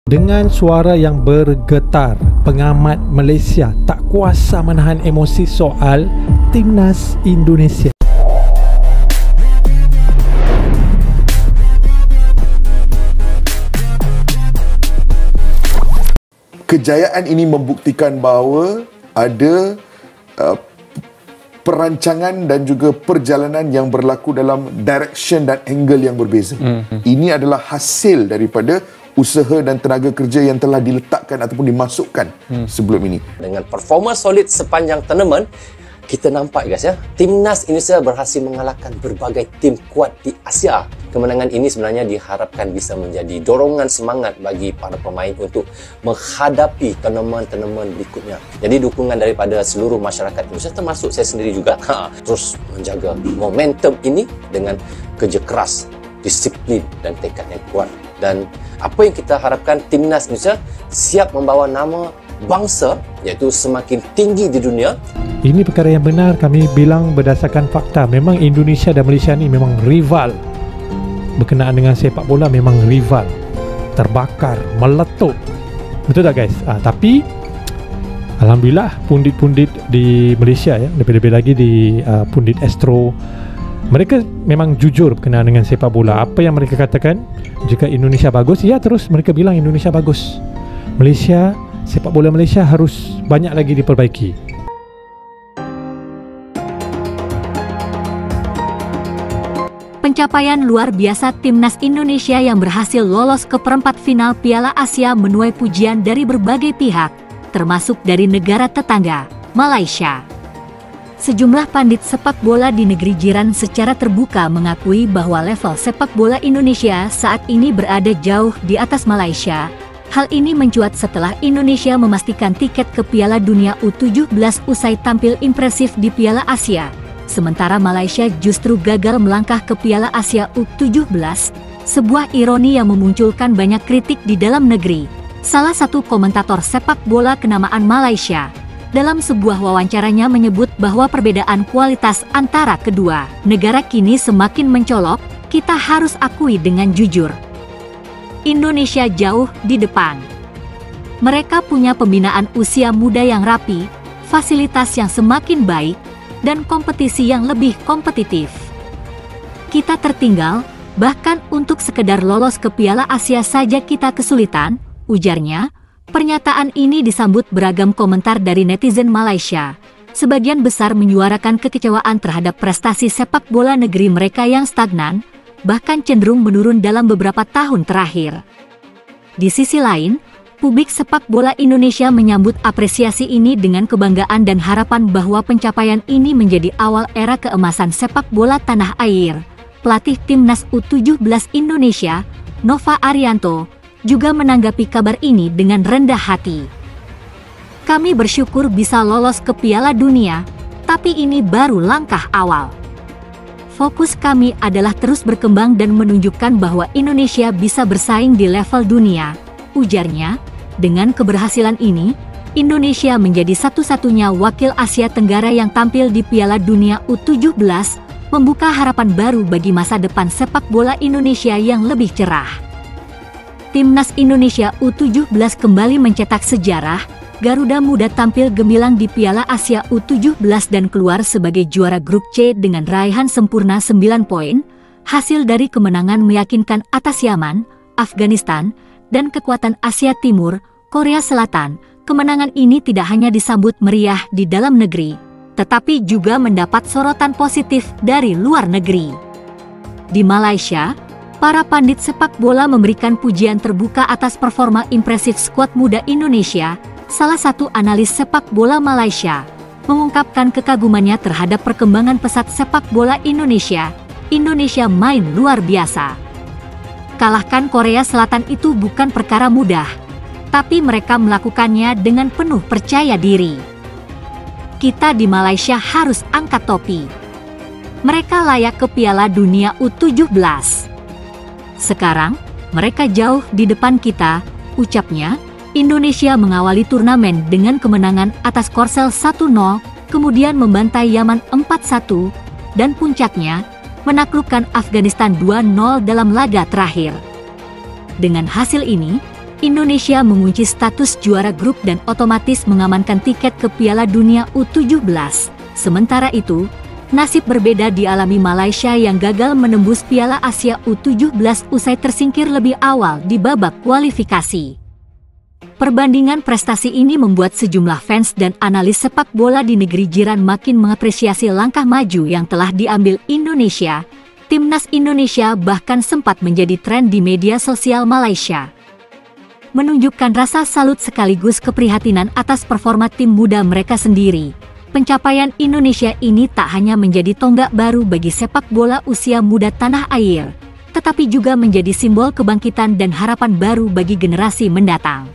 Dengan suara yang bergetar, pengamat Malaysia tak kuasa menahan emosi soal Timnas Indonesia. Kejayaan ini membuktikan bahawa ada perancangan dan juga perjalanan yang berlaku dalam direction dan angle yang berbeza. Ini adalah hasil daripada usaha dan tenaga kerja yang telah diletakkan ataupun dimasukkan sebelum ini. Dengan performa solid sepanjang tournament, kita nampak guys ya, Timnas Indonesia berhasil mengalahkan berbagai tim kuat di Asia. Kemenangan ini sebenarnya diharapkan bisa menjadi dorongan semangat bagi para pemain untuk menghadapi tournament-tournament berikutnya. Jadi dukungan daripada seluruh masyarakat Indonesia, termasuk saya sendiri juga, terus menjaga momentum ini dengan kerja keras, disiplin dan tekad yang kuat. Dan apa yang kita harapkan, Timnas Indonesia siap membawa nama bangsa iaitu semakin tinggi di dunia. Ini perkara yang benar, kami bilang berdasarkan fakta. Memang Indonesia dan Malaysia ni memang rival. Berkenaan dengan sepak bola memang rival. Terbakar, meletup. Betul tak guys? Tapi alhamdulillah pundit-pundit di Malaysia ya, lebih-lebih lagi di pundit Astro, mereka memang jujur berkenaan dengan sepak bola. Apa yang mereka katakan, jika Indonesia bagus, ya terus mereka bilang Indonesia bagus. Malaysia, sepak bola Malaysia harus banyak lagi diperbaiki. Pencapaian luar biasa Timnas Indonesia yang berhasil lolos ke perempat final Piala Asia menuai pujian dari berbagai pihak, termasuk dari negara tetangga, Malaysia. Sejumlah pandit sepak bola di negeri jiran secara terbuka mengakui bahwa level sepak bola Indonesia saat ini berada jauh di atas Malaysia. Hal ini mencuat setelah Indonesia memastikan tiket ke Piala Dunia U17 usai tampil impresif di Piala Asia. Sementara Malaysia justru gagal melangkah ke Piala Asia U17, sebuah ironi yang memunculkan banyak kritik di dalam negeri. Salah satu komentator sepak bola kenamaan Malaysia dalam sebuah wawancaranya menyebut bahwa perbedaan kualitas antara kedua negara kini semakin mencolok. Kita harus akui dengan jujur, Indonesia jauh di depan. Mereka punya pembinaan usia muda yang rapi, fasilitas yang semakin baik, dan kompetisi yang lebih kompetitif. Kita tertinggal, bahkan untuk sekedar lolos ke Piala Asia saja kita kesulitan, ujarnya. Pernyataan ini disambut beragam komentar dari netizen Malaysia. Sebagian besar menyuarakan kekecewaan terhadap prestasi sepak bola negeri mereka yang stagnan, bahkan cenderung menurun dalam beberapa tahun terakhir. Di sisi lain, publik sepak bola Indonesia menyambut apresiasi ini dengan kebanggaan dan harapan bahwa pencapaian ini menjadi awal era keemasan sepak bola tanah air. Pelatih Timnas U17 Indonesia, Nova Arianto, juga menanggapi kabar ini dengan rendah hati. Kami bersyukur bisa lolos ke Piala Dunia, tapi ini baru langkah awal. Fokus kami adalah terus berkembang dan menunjukkan bahwa Indonesia bisa bersaing di level dunia, ujarnya. Dengan keberhasilan ini, Indonesia menjadi satu-satunya wakil Asia Tenggara yang tampil di Piala Dunia U17, membuka harapan baru bagi masa depan sepak bola Indonesia yang lebih cerah. Timnas Indonesia U17 kembali mencetak sejarah. Garuda Muda tampil gemilang di Piala Asia U17 dan keluar sebagai juara grup C dengan raihan sempurna 9 poin, hasil dari kemenangan meyakinkan atas Yaman, Afghanistan, dan kekuatan Asia Timur, Korea Selatan. Kemenangan ini tidak hanya disambut meriah di dalam negeri, tetapi juga mendapat sorotan positif dari luar negeri. Di Malaysia, para pandit sepak bola memberikan pujian terbuka atas performa impresif skuad muda Indonesia. Salah satu analis sepak bola Malaysia mengungkapkan kekagumannya terhadap perkembangan pesat sepak bola Indonesia. Indonesia main luar biasa. Kalahkan Korea Selatan itu bukan perkara mudah, tapi mereka melakukannya dengan penuh percaya diri. Kita di Malaysia harus angkat topi. Mereka layak ke Piala Dunia U17. Sekarang, mereka jauh di depan kita, ucapnya. Indonesia mengawali turnamen dengan kemenangan atas Korsel 1-0, kemudian membantai Yaman 4-1, dan puncaknya, menaklukkan Afghanistan 2-0 dalam laga terakhir. Dengan hasil ini, Indonesia mengunci status juara grup dan otomatis mengamankan tiket ke Piala Dunia U17. Sementara itu, nasib berbeda dialami Malaysia yang gagal menembus Piala Asia U17 usai tersingkir lebih awal di babak kualifikasi. Perbandingan prestasi ini membuat sejumlah fans dan analis sepak bola di negeri jiran makin mengapresiasi langkah maju yang telah diambil Indonesia. Timnas Indonesia bahkan sempat menjadi tren di media sosial Malaysia, menunjukkan rasa salut sekaligus keprihatinan atas performa tim muda mereka sendiri. Pencapaian Indonesia ini tak hanya menjadi tonggak baru bagi sepak bola usia muda tanah air, tetapi juga menjadi simbol kebangkitan dan harapan baru bagi generasi mendatang.